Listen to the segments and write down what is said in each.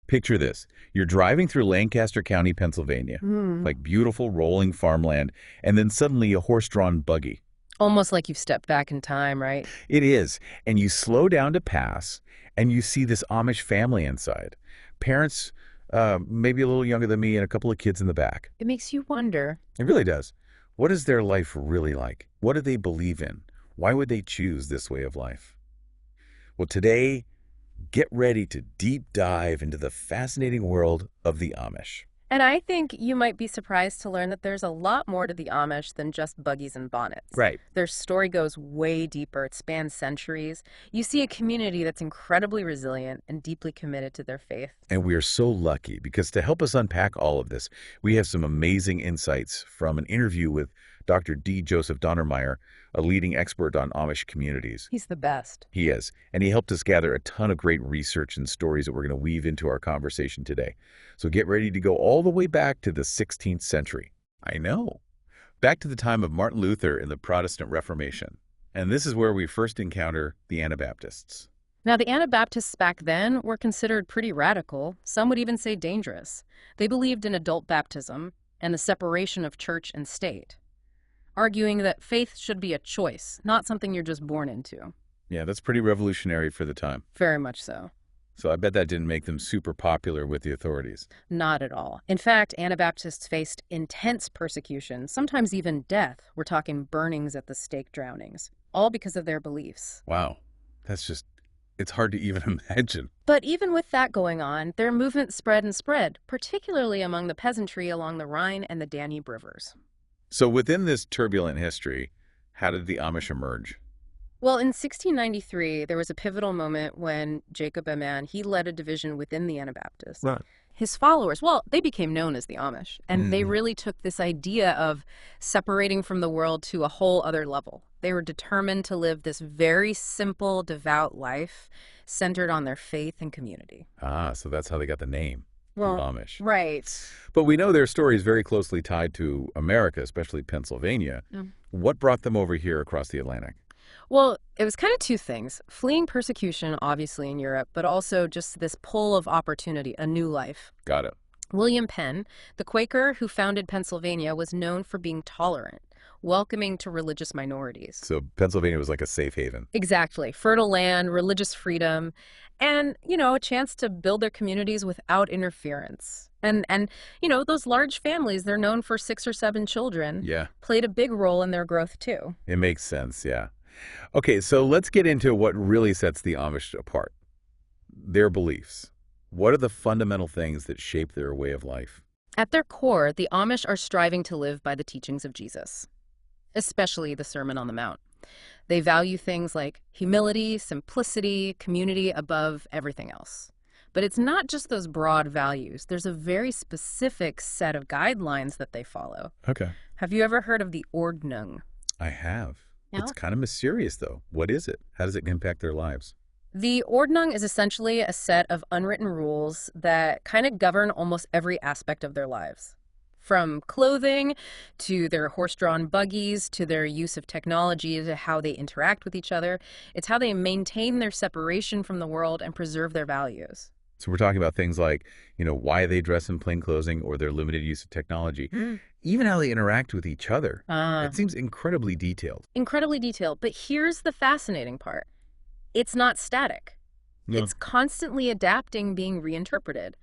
Picture this. You're driving through Lancaster County, Pennsylvania, Hmm. like beautiful rolling farmland, and then suddenly a horse-drawn buggy. Almost like you've stepped back in time, right? It is. And you slow down to pass, and you see this Amish family inside. Parents, maybe a little younger than me, and a couple of kids in the back. It makes you wonder. It really does. What is their life really like? What do they believe in? Why would they choose this way of life? Well, today, get ready to deep dive into the fascinating world of the Amish. And I think you might be surprised to learn that there's a lot more to the Amish than just buggies and bonnets. Right. Their story goes way deeper. It spans centuries. You see a community that's incredibly resilient and deeply committed to their faith. And we are so lucky because to help us unpack all of this, we have some amazing insights from an interview with Dr. D. Joseph Donnermeyer, a leading expert on Amish communities. He's the best. He is, and he helped us gather a ton of great research and stories that we're going to weave into our conversation today. So get ready to go all the way back to the 16th century. I know. Back to the time of Martin Luther and the Protestant Reformation. And this is where we first encounter the Anabaptists. Now, the Anabaptists back then were considered pretty radical. Some would even say dangerous. They believed in adult baptism and the separation of church and state, arguing that faith should be a choice, not something you're just born into. Yeah, that's pretty revolutionary for the time. Very much so. So I bet that didn't make them super popular with the authorities. Not at all. In fact, Anabaptists faced intense persecution, sometimes even death. We're talking burnings at the stake, drownings, all because of their beliefs. Wow, it's hard to even imagine. But even with that going on, their movement spread and spread, particularly among the peasantry along the Rhine and the Danube rivers. So within this turbulent history, how did the Amish emerge? Well, in 1693, there was a pivotal moment when Jacob Aman, he led a division within the Anabaptists. Right. His followers, well, they became known as the Amish, and they really took this idea of separating from the world to a whole other level. They were determined to live this very simple, devout life centered on their faith and community. Ah, so that's how they got the name, Well, Amish. right. But we know their story is very closely tied to America, especially Pennsylvania. Mm. What brought them over here across the Atlantic? Well, it was kind of two things. Fleeing persecution, obviously, in Europe, but also just this pull of opportunity, a new life. Got it. William Penn, the Quaker who founded Pennsylvania, was known for being tolerant, welcoming to religious minorities. So Pennsylvania was like a safe haven. Exactly. Fertile land, religious freedom, and, a chance to build their communities without interference. And those large families, they're known for 6 or 7 children, Yeah, played a big role in their growth, too. it makes sense, yeah. Okay, so let's get into what really sets the Amish apart. Their beliefs. What are the fundamental things that shape their way of life? At their core, the Amish are striving to live by the teachings of Jesus, especially the Sermon on the Mount. They value things like humility, simplicity, community above everything else. But it's not just those broad values. There's a very specific set of guidelines that they follow. Okay. Have you ever heard of the Ordnung? I have. No? It's kind of mysterious, though. What is it? How does it impact their lives? The Ordnung is essentially a set of unwritten rules that kind of govern almost every aspect of their lives. From clothing to their horse-drawn buggies to their use of technology to how they interact with each other. It's how they maintain their separation from the world and preserve their values. So we're talking about things like, why they dress in plain clothing or their limited use of technology, even how they interact with each other. It seems incredibly detailed. Incredibly detailed. But here's the fascinating part. It's not static. No. It's constantly adapting, being reinterpreted,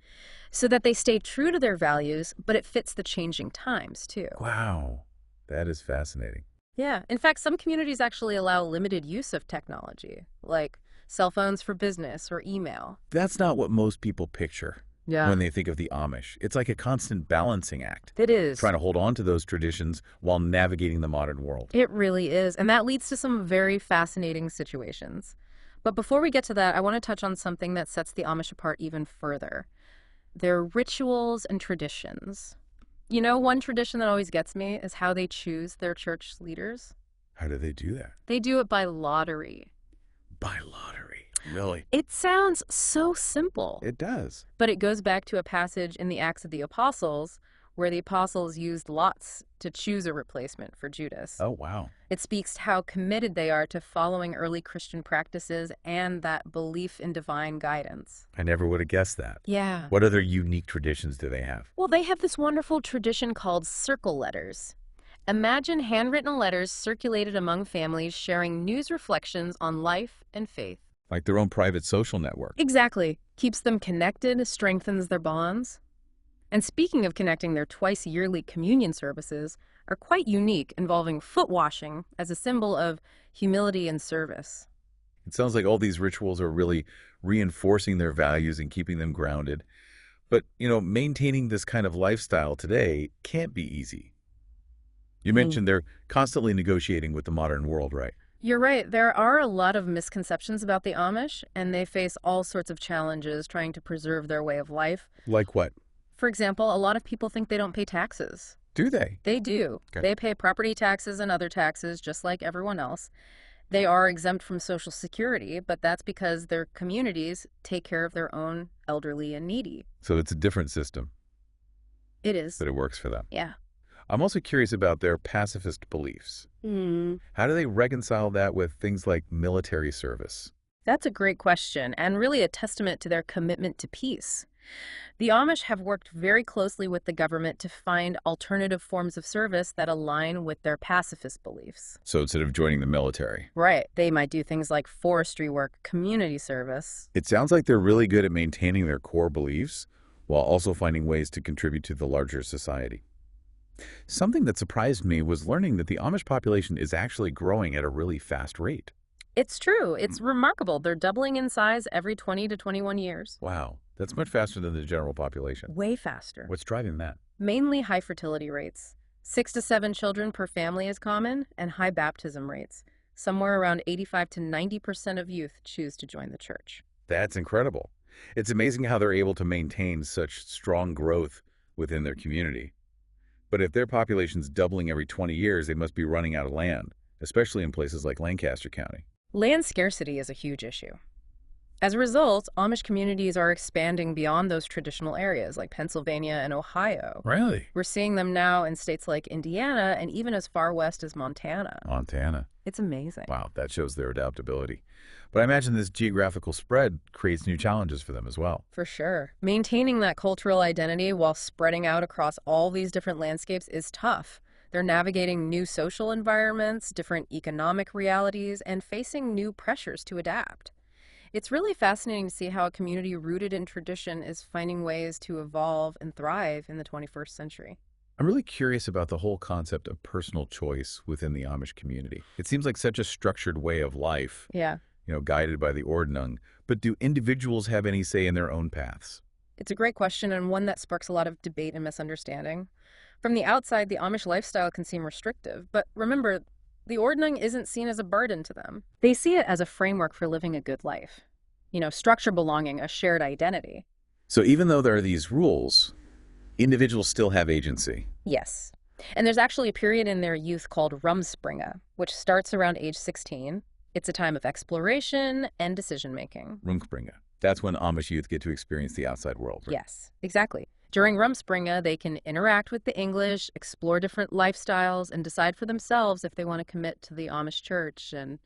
so that they stay true to their values, but it fits the changing times, too. Wow, that is fascinating. Yeah. In fact, some communities actually allow limited use of technology, like cell phones for business or email. That's not what most people picture Yeah. when they think of the Amish. It's like a constant balancing act, It is. trying to hold on to those traditions while navigating the modern world. It really is. And that leads to some very fascinating situations. But before we get to that, I want to touch on something that sets the Amish apart even further. Their rituals and traditions. One tradition that always gets me is how they choose their church leaders. How do they do that? They do it by lottery. By lottery. Really? It sounds so simple, It does. but it goes back to a passage in the Acts of the Apostles where the apostles used lots to choose a replacement for Judas. Oh, wow. It speaks to how committed they are to following early Christian practices and that belief in divine guidance. I never would have guessed that. Yeah. What other unique traditions do they have? Well, they have this wonderful tradition called circle letters. Imagine handwritten letters circulated among families sharing news reflections on life and faith. Like their own private social network. Exactly. Keeps them connected, strengthens their bonds. And speaking of connecting, their twice-yearly communion services are quite unique, involving foot washing as a symbol of humility and service. It sounds like all these rituals are really reinforcing their values and keeping them grounded. But, maintaining this kind of lifestyle today can't be easy. You mentioned they're constantly negotiating with the modern world, right? You're right. There are a lot of misconceptions about the Amish, and they face all sorts of challenges trying to preserve their way of life. Like what? For example, a lot of people think they don't pay taxes. Do they? They do. Okay. They pay property taxes and other taxes just like everyone else. They are exempt from Social Security, but that's because their communities take care of their own elderly and needy. So it's a different system, It is. but it works for them. Yeah. I'm also curious about their pacifist beliefs. How do they reconcile that with things like military service? That's a great question, and really a testament to their commitment to peace. The Amish have worked very closely with the government to find alternative forms of service that align with their pacifist beliefs. So instead of joining the military. Right. They might do things like forestry work, community service. It sounds like they're really good at maintaining their core beliefs while also finding ways to contribute to the larger society. Something that surprised me was learning that the Amish population is actually growing at a really fast rate. It's true. It's remarkable. They're doubling in size every 20 to 21 years. Wow, that's much faster than the general population. Way faster. What's driving that? Mainly high fertility rates. 6 to 7 children per family is common, and high baptism rates. Somewhere around 85 to 90% of youth choose to join the church. That's incredible. It's amazing how they're able to maintain such strong growth within their community. But if their population's doubling every 20 years, they must be running out of land, especially in places like Lancaster County. Land scarcity is a huge issue. As a result, Amish communities are expanding beyond those traditional areas like Pennsylvania and Ohio. Really? We're seeing them now in states like Indiana and even as far west as Montana. Montana. It's amazing. Wow, that shows their adaptability. But I imagine this geographical spread creates new challenges for them as well. For sure. Maintaining that cultural identity while spreading out across all these different landscapes is tough. They're navigating new social environments, different economic realities, and facing new pressures to adapt. It's really fascinating to see how a community rooted in tradition is finding ways to evolve and thrive in the 21st century. I'm really curious about the whole concept of personal choice within the Amish community. It seems like such a structured way of life, Yeah. guided by the Ordnung. But do individuals have any say in their own paths? It's a great question and one that sparks a lot of debate and misunderstanding. From the outside, the Amish lifestyle can seem restrictive, but remember, the Ordnung isn't seen as a burden to them. They see it as a framework for living a good life. Structure belonging, a shared identity. So even though there are these rules, individuals still have agency. Yes. And there's actually a period in their youth called Rumspringa, which starts around age 16. It's a time of exploration and decision-making. Rumspringa. That's when Amish youth get to experience the outside world. Right? Yes, exactly. During Rumspringa, they can interact with the English, explore different lifestyles, and decide for themselves if they want to commit to the Amish church and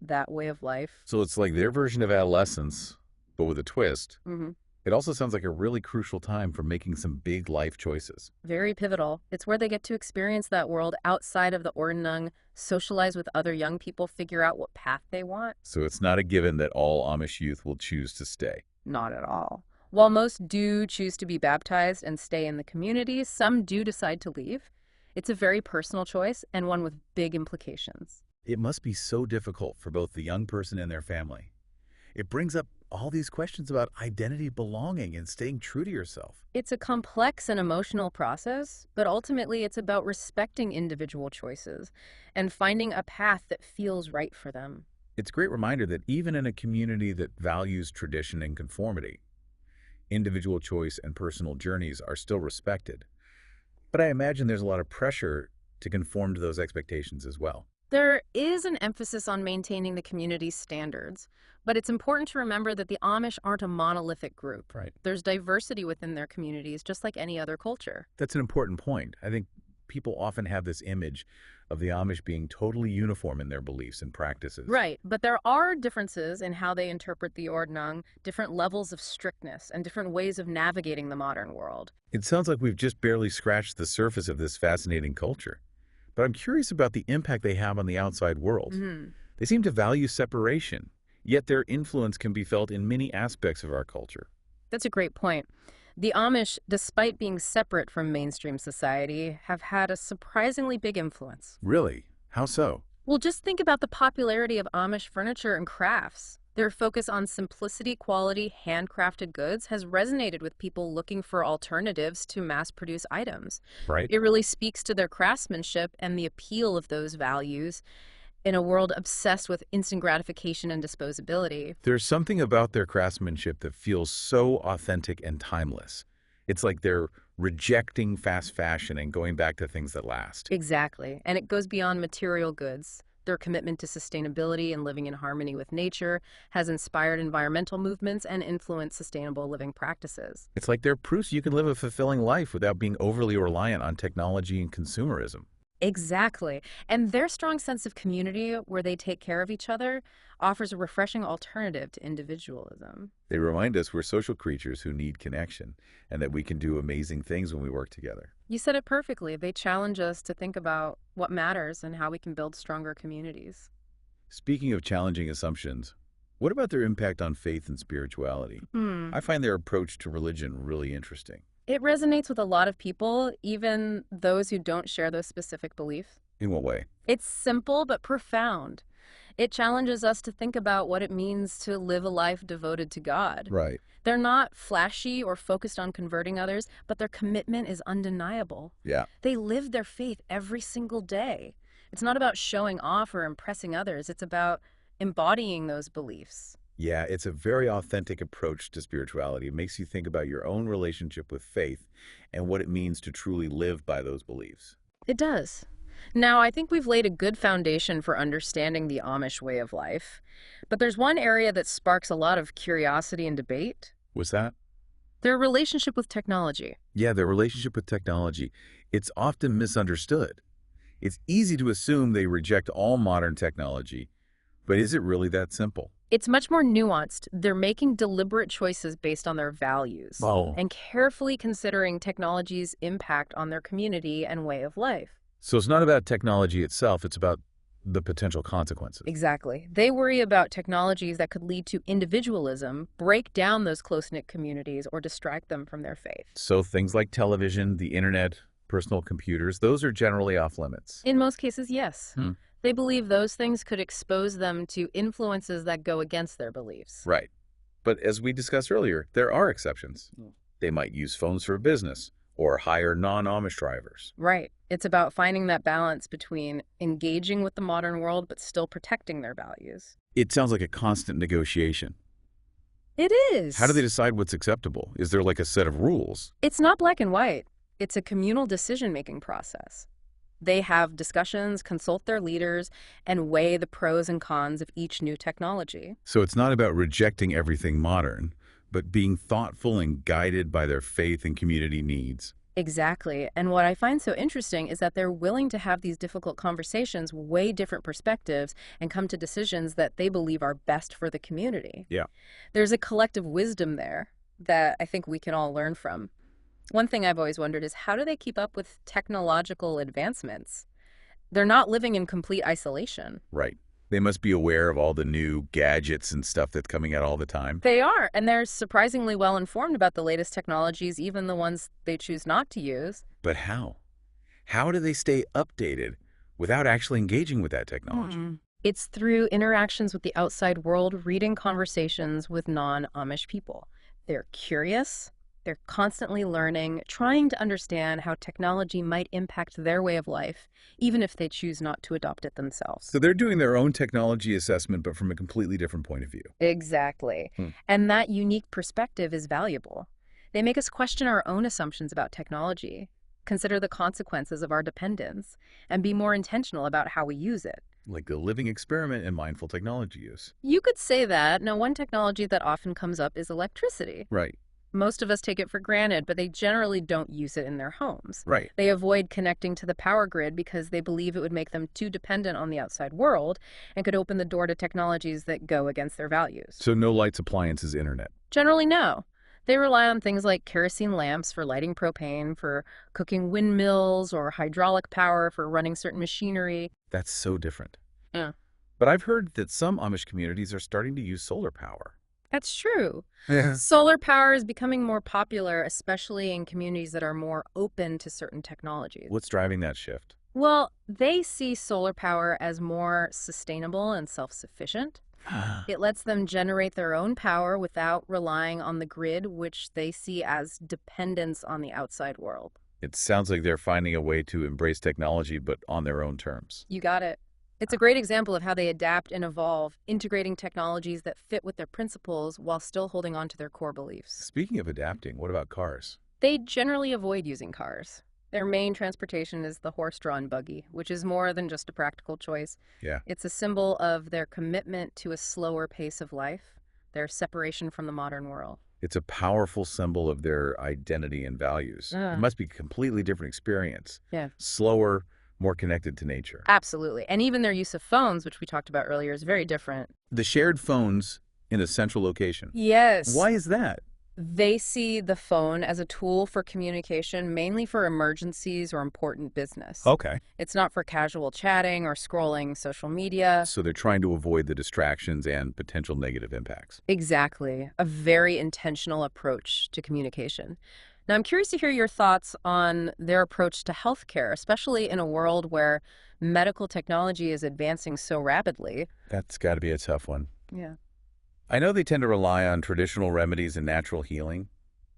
that way of life. So it's like their version of adolescence, but with a twist. Mm-hmm. It also sounds like a really crucial time for making some big life choices. Very pivotal. It's where they get to experience that world outside of the Ordnung, socialize with other young people, figure out what path they want. So it's not a given that all Amish youth will choose to stay. Not at all. While most do choose to be baptized and stay in the community, some do decide to leave. It's a very personal choice and one with big implications. It must be so difficult for both the young person and their family. It brings up all these questions about identity, belonging, and staying true to yourself. It's a complex and emotional process, but ultimately it's about respecting individual choices and finding a path that feels right for them. It's a great reminder that even in a community that values tradition and conformity, individual choice and personal journeys are still respected. But I imagine there's a lot of pressure to conform to those expectations as well. There is an emphasis on maintaining the community's standards, but it's important to remember that the Amish aren't a monolithic group. Right. There's diversity within their communities, just like any other culture. That's an important point. I think people often have this image of the Amish being totally uniform in their beliefs and practices. Right, but there are differences in how they interpret the Ordnung, different levels of strictness, and different ways of navigating the modern world. It sounds like we've just barely scratched the surface of this fascinating culture. But I'm curious about the impact they have on the outside world. They seem to value separation, yet their influence can be felt in many aspects of our culture. That's a great point. The Amish, despite being separate from mainstream society, have had a surprisingly big influence. Really? How so? Well, just think about the popularity of Amish furniture and crafts. Their focus on simplicity, quality, handcrafted goods has resonated with people looking for alternatives to mass-produced items. Right? It really speaks to their craftsmanship and the appeal of those values in a world obsessed with instant gratification and disposability. There's something about their craftsmanship that feels so authentic and timeless. It's like they're rejecting fast fashion and going back to things that last. Exactly. And it goes beyond material goods. Their commitment to sustainability and living in harmony with nature has inspired environmental movements and influenced sustainable living practices. It's like they're proofs you can live a fulfilling life without being overly reliant on technology and consumerism. Exactly. And their strong sense of community, where they take care of each other, offers a refreshing alternative to individualism. They remind us we're social creatures who need connection and that we can do amazing things when we work together. You said it perfectly. They challenge us to think about what matters and how we can build stronger communities. Speaking of challenging assumptions, what about their impact on faith and spirituality? I find their approach to religion really interesting. It resonates with a lot of people, even those who don't share those specific beliefs. In what way? It's simple but profound. It challenges us to think about what it means to live a life devoted to God. Right. They're not flashy or focused on converting others, but their commitment is undeniable. Yeah. They live their faith every single day. It's not about showing off or impressing others. It's about embodying those beliefs. Yeah, it's a very authentic approach to spirituality. It makes you think about your own relationship with faith and what it means to truly live by those beliefs. It does. Now, I think we've laid a good foundation for understanding the Amish way of life, but there's one area that sparks a lot of curiosity and debate: What's that? their relationship with technology. Yeah, their relationship with technology. It's often misunderstood. It's easy to assume they reject all modern technology, but is it really that simple? It's much more nuanced. They're making deliberate choices based on their values and carefully considering technology's impact on their community and way of life. So it's not about technology itself, it's about the potential consequences. Exactly. They worry about technologies that could lead to individualism, break down those close-knit communities, or distract them from their faith. So things like television, the internet, personal computers, those are generally off limits. In most cases, yes. Hmm. They believe those things could expose them to influences that go against their beliefs. Right. But as we discussed earlier, there are exceptions. They might use phones for business or hire non-Amish drivers. Right. It's about finding that balance between engaging with the modern world but still protecting their values. It sounds like a constant negotiation. It is. How do they decide what's acceptable? Is there like a set of rules? It's not black and white. It's a communal decision-making process. They have discussions, consult their leaders, and weigh the pros and cons of each new technology. So it's not about rejecting everything modern, but being thoughtful and guided by their faith and community needs. Exactly. And what I find so interesting is that they're willing to have these difficult conversations, weigh different perspectives, and come to decisions that they believe are best for the community. Yeah. There's a collective wisdom there that I think we can all learn from. One thing I've always wondered is, how do they keep up with technological advancements? They're not living in complete isolation. Right. They must be aware of all the new gadgets and stuff that's coming out all the time. They are, and they're surprisingly well informed about the latest technologies, even the ones they choose not to use. But how? How do they stay updated without actually engaging with that technology? It's through interactions with the outside world, reading conversations with non-Amish people. They're curious. They're constantly learning, trying to understand how technology might impact their way of life, even if they choose not to adopt it themselves. So they're doing their own technology assessment, but from a completely different point of view. Exactly. And that unique perspective is valuable. They make us question our own assumptions about technology, consider the consequences of our dependence, and be more intentional about how we use it. Like a living experiment in mindful technology use. You could say that. Now, one technology that often comes up is electricity. Right, Most of us take it for granted, but they generally don't use it in their homes. right. They avoid connecting to the power grid because they believe it would make them too dependent on the outside world and could open the door to technologies that go against their values. So no lights, appliances, internet. Generally, no. They rely on things like kerosene lamps for lighting propane, for cooking windmills, or hydraulic power for running certain machinery. That's so different. Yeah. But I've heard that some Amish communities are starting to use solar power. That's true. Yeah. Solar power is becoming more popular, especially in communities that are more open to certain technologies. What's driving that shift? Well, they see solar power as more sustainable and self-sufficient. It lets them generate their own power without relying on the grid, which they see as dependence on the outside world. It sounds like they're finding a way to embrace technology, but on their own terms. You got it. It's a great example of how they adapt and evolve, integrating technologies that fit with their principles while still holding on to their core beliefs. Speaking of adapting, what about cars? They generally avoid using cars. Their main transportation is the horse-drawn buggy, which is more than just a practical choice. Yeah. It's a symbol of their commitment to a slower pace of life, their separation from the modern world. It's a powerful symbol of their identity and values. It must be a completely different experience. Yeah. Slower, more connected to nature. Absolutely. And even their use of phones, which we talked about earlier, is very different. The shared phones in a central location. Yes. Why is that? They see the phone as a tool for communication, mainly for emergencies or important business. Okay. It's not for casual chatting or scrolling social media. So they're trying to avoid the distractions and potential negative impacts. Exactly. A very intentional approach to communication. Now, I'm curious to hear your thoughts on their approach to healthcare, especially in a world where medical technology is advancing so rapidly. That's got to be a tough one. Yeah. I know they tend to rely on traditional remedies and natural healing,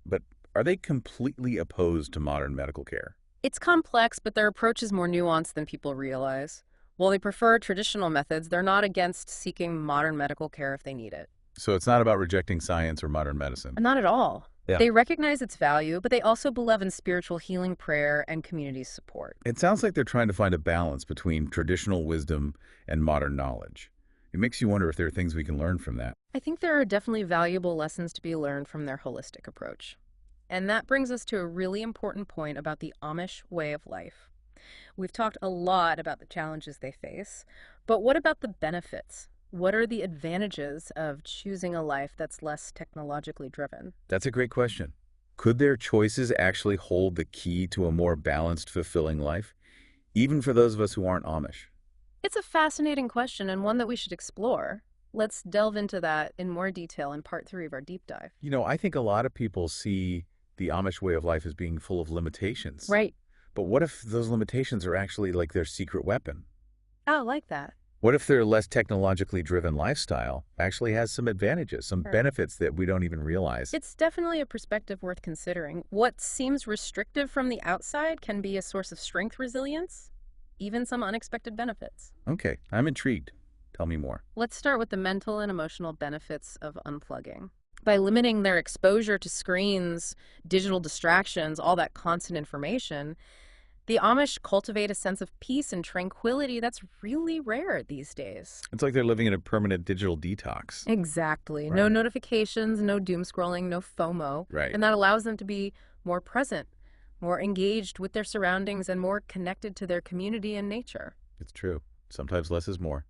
but are they completely opposed to modern medical care? It's complex, but their approach is more nuanced than people realize. While they prefer traditional methods, they're not against seeking modern medical care if they need it. So it's not about rejecting science or modern medicine. Not at all. Yeah. They recognize its value, but they also believe in spiritual healing, prayer, and community support. It sounds like they're trying to find a balance between traditional wisdom and modern knowledge. It makes you wonder if there are things we can learn from that. I think there are definitely valuable lessons to be learned from their holistic approach. And that brings us to a really important point about the Amish way of life. We've talked a lot about the challenges they face, but what about the benefits? What are the advantages of choosing a life that's less technologically driven? That's a great question. Could their choices actually hold the key to a more balanced, fulfilling life, even for those of us who aren't Amish? It's a fascinating question and one that we should explore. Let's delve into that in more detail in part 3 of our deep dive. You know, I think a lot of people see the Amish way of life as being full of limitations. Right. But what if those limitations are actually like their secret weapon? Oh, like that. What if their less technologically driven lifestyle actually has some advantages, some Sure. benefits that we don't even realize? It's definitely a perspective worth considering. What seems restrictive from the outside can be a source of strength, resilience, even some unexpected benefits. Okay, I'm intrigued. Tell me more. Let's start with the mental and emotional benefits of unplugging. By limiting their exposure to screens, digital distractions, all that constant information, the Amish cultivate a sense of peace and tranquility that's really rare these days. It's like they're living in a permanent digital detox. Exactly. No Right. notifications, no doom scrolling, no FOMO. Right. And that allows them to be more present, more engaged with their surroundings, and more connected to their community and nature. It's true. Sometimes less is more.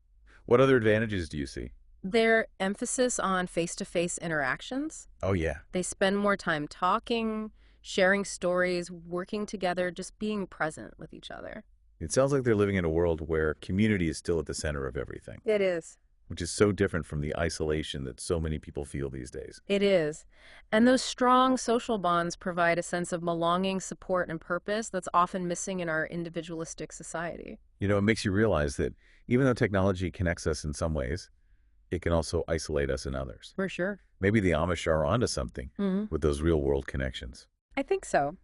What other advantages do you see? Their emphasis on face-to-face interactions. Oh, yeah. They spend more time talking, sharing stories, working together, just being present with each other. It sounds like they're living in a world where community is still at the center of everything, It is. which is so different from the isolation that so many people feel these days. It is. And those strong social bonds provide a sense of belonging, support, and purpose that's often missing in our individualistic society. You know, it makes you realize that even though technology connects us in some ways, it can also isolate us in others. For sure. Maybe the Amish are onto something Mm-hmm. with those real-world connections. I think so.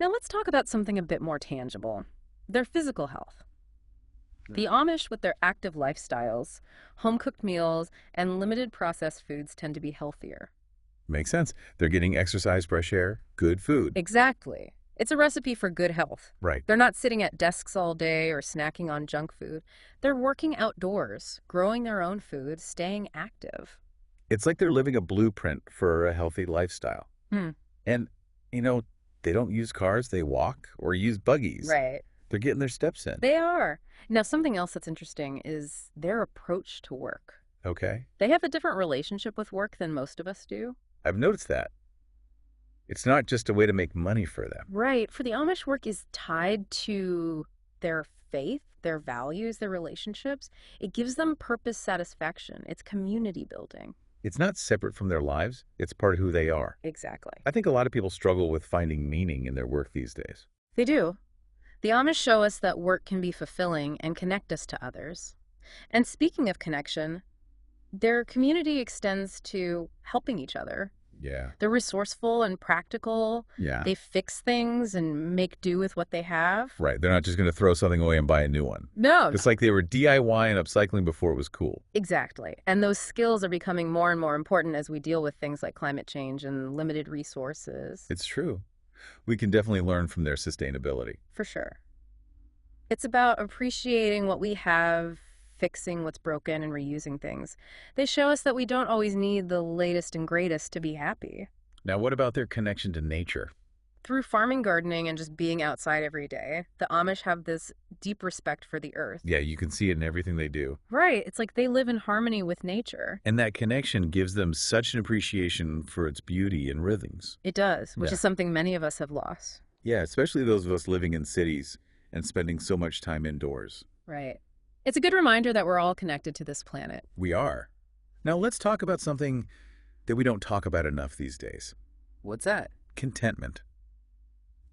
Now let's talk about something a bit more tangible, their physical health. The Amish, with their active lifestyles, home-cooked meals, and limited processed foods tend to be healthier. Makes sense. They're getting exercise, fresh air, good food. Exactly. It's a recipe for good health. Right. They're not sitting at desks all day or snacking on junk food. They're working outdoors, growing their own food, staying active. It's like they're living a blueprint for a healthy lifestyle. Hmm. And, you know, they don't use cars, they walk or use buggies. Right. They're getting their steps in. They are. Now, something else that's interesting is their approach to work. Okay. They have a different relationship with work than most of us do. I've noticed that. It's not just a way to make money for them. Right. For the Amish, work is tied to their faith, their values, their relationships. It gives them purpose, satisfaction. It's community building. It's not separate from their lives. It's part of who they are. Exactly. I think a lot of people struggle with finding meaning in their work these days. They do. The Amish show us that work can be fulfilling and connect us to others. And speaking of connection, their community extends to helping each other. Yeah. They're resourceful and practical. Yeah. They fix things and make do with what they have. Right. They're not just going to throw something away and buy a new one. No, It's like they were DIY and upcycling before it was cool. exactly. And those skills are becoming more and more important as we deal with things like climate change and limited resources. It's true. We can definitely learn from their sustainability. For sure. It's about appreciating what we have, fixing what's broken, and reusing things. They show us that we don't always need the latest and greatest to be happy. Now, what about their connection to nature? Through farming, gardening, and just being outside every day, the Amish have this deep respect for the earth. Yeah, you can see it in everything they do. Right. It's like they live in harmony with nature. And that connection gives them such an appreciation for its beauty and rhythms. It does, which Yeah. is something many of us have lost. Yeah, especially those of us living in cities and spending so much time indoors. Right. It's a good reminder that we're all connected to this planet. We are. Now, let's talk about something that we don't talk about enough these days. What's that? Contentment.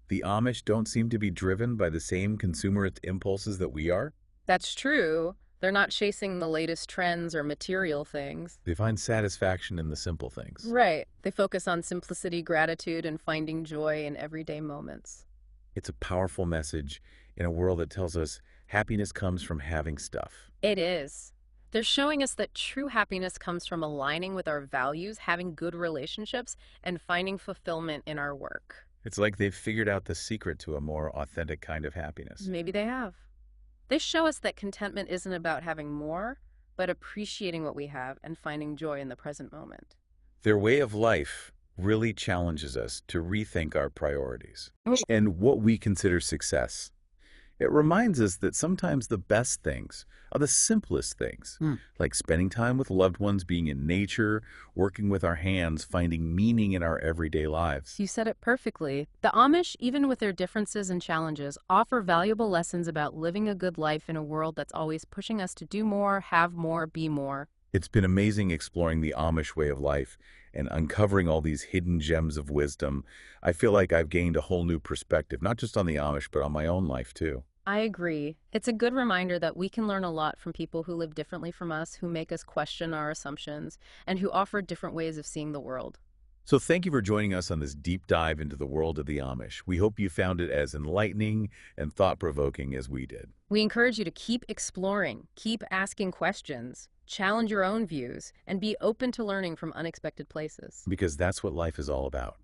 The Amish don't seem to be driven by the same consumerist impulses that we are. That's true. They're not chasing the latest trends or material things. They find satisfaction in the simple things. Right. They focus on simplicity, gratitude, and finding joy in everyday moments. It's a powerful message in a world that tells us happiness comes from having stuff. It is. They're showing us that true happiness comes from aligning with our values, having good relationships, and finding fulfillment in our work. It's like they've figured out the secret to a more authentic kind of happiness. Maybe they have. They show us that contentment isn't about having more, but appreciating what we have and finding joy in the present moment. Their way of life really challenges us to rethink our priorities Oh. and what we consider success. It reminds us that sometimes the best things are the simplest things, like spending time with loved ones, being in nature, working with our hands, finding meaning in our everyday lives. You said it perfectly. The Amish, even with their differences and challenges, offer valuable lessons about living a good life in a world that's always pushing us to do more, have more, be more. It's been amazing exploring the Amish way of life and uncovering all these hidden gems of wisdom. I feel like I've gained a whole new perspective, not just on the Amish, but on my own life too. I agree. It's a good reminder that we can learn a lot from people who live differently from us, who make us question our assumptions, and who offer different ways of seeing the world. So thank you for joining us on this deep dive into the world of the Amish. We hope you found it as enlightening and thought-provoking as we did. We encourage you to keep exploring, keep asking questions, challenge your own views, and be open to learning from unexpected places. Because that's what life is all about.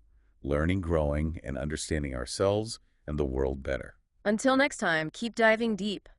Learning, growing, and understanding ourselves and the world better. Until next time, keep diving deep.